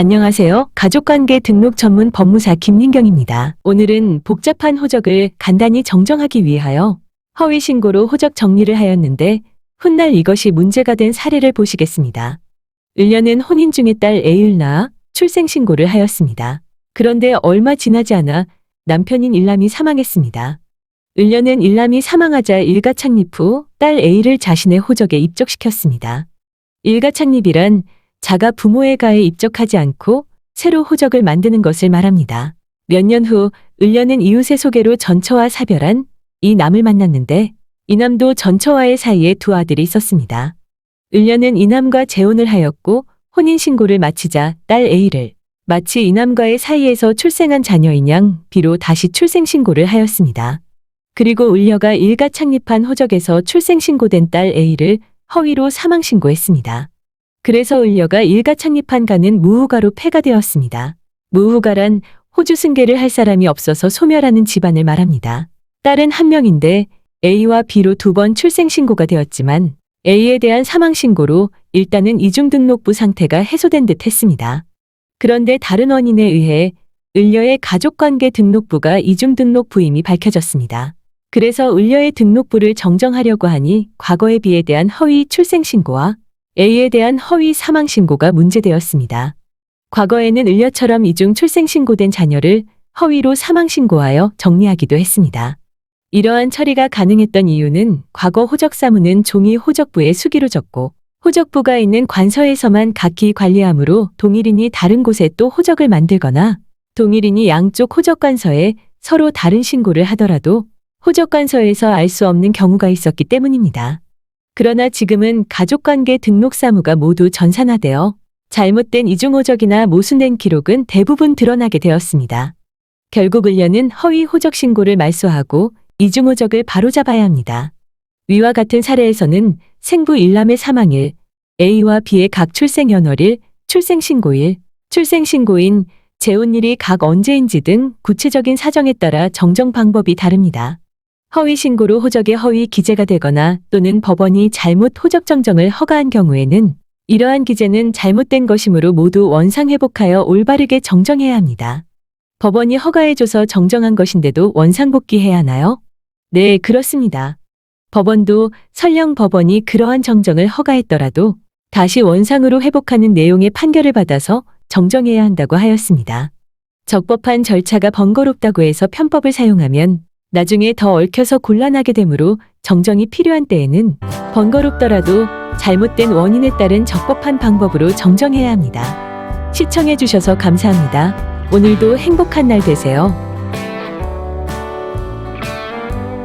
안녕하세요. 가족관계 등록 전문 법무사 김민경입니다. 오늘은 복잡한 호적을 간단히 정정하기 위하여 허위 신고로 호적 정리를 하였는데 훗날 이것이 문제가 된 사례를 보시겠습니다. 을려는 혼인 중에 딸 A를 낳아 출생신고를 하였습니다. 그런데 얼마 지나지 않아 남편인 일남이 사망했습니다. 을려는 일남이 사망하자 일가 창립 후 딸 A를 자신의 호적에 입적시켰습니다. 일가 창립이란 자가 부모의 가에 입적하지 않고 새로 호적을 만드는 것을 말합니다. 몇 년 후 을려는 이웃의 소개로 전처와 사별한 이 남을 만났는데 이 남도 전처와의 사이에 두 아들이 있었습니다. 을려는 이 남과 재혼을 하였고 혼인신고를 마치자 딸 A를 마치 이 남과의 사이에서 출생한 자녀인 양 B로 다시 출생신고를 하였습니다. 그리고 을려가 일가 창립한 호적에서 출생신고된 딸 A를 허위로 사망신고했습니다. 그래서 을려가 일가 창립한 가는 무후가로 폐가 되었습니다. 무후가란 호주 승계를 할 사람이 없어서 소멸하는 집안을 말합니다. 딸은 한 명인데 A와 B로 두 번 출생신고가 되었지만 A에 대한 사망신고로 일단은 이중등록부 상태가 해소된 듯 했습니다. 그런데 다른 원인에 의해 을려의 가족관계 등록부가 이중등록부임이 밝혀졌습니다. 그래서 을려의 등록부를 정정하려고 하니 과거의 B에 대한 허위 출생신고와 A에 대한 허위 사망신고가 문제되었습니다. 과거에는 을려처럼 이중 출생신고된 자녀를 허위로 사망신고하여 정리하기도 했습니다. 이러한 처리가 가능했던 이유는 과거 호적사무는 종이 호적부에 수기로 적고 호적부가 있는 관서에서만 각기 관리하므로 동일인이 다른 곳에 또 호적을 만들거나 동일인이 양쪽 호적관서에 서로 다른 신고를 하더라도 호적관서에서 알 수 없는 경우가 있었기 때문입니다. 그러나 지금은 가족관계 등록사무가 모두 전산화되어 잘못된 이중호적이나 모순된 기록은 대부분 드러나게 되었습니다. 결국 을려는 허위 호적 신고를 말소하고 이중호적을 바로잡아야 합니다. 위와 같은 사례에서는 생부 일남의 사망일, A와 B의 각 출생연월일, 출생신고일, 출생신고인, 재혼일이 각 언제인지 등 구체적인 사정에 따라 정정 방법이 다릅니다. 허위 신고로 호적에 허위 기재가 되거나 또는 법원이 잘못 호적 정정을 허가한 경우에는 이러한 기재는 잘못된 것이므로 모두 원상회복하여 올바르게 정정해야 합니다. 법원이 허가해줘서 정정한 것인데도 원상복귀해야 하나요? 네, 그렇습니다. 법원도 설령 법원이 그러한 정정을 허가했더라도 다시 원상으로 회복하는 내용의 판결을 받아서 정정해야 한다고 하였습니다. 적법한 절차가 번거롭다고 해서 편법을 사용하면 나중에 더 얽혀서 곤란하게 되므로 정정이 필요한 때에는 번거롭더라도 잘못된 원인에 따른 적법한 방법으로 정정해야 합니다. 시청해 주셔서 감사합니다. 오늘도 행복한 날 되세요.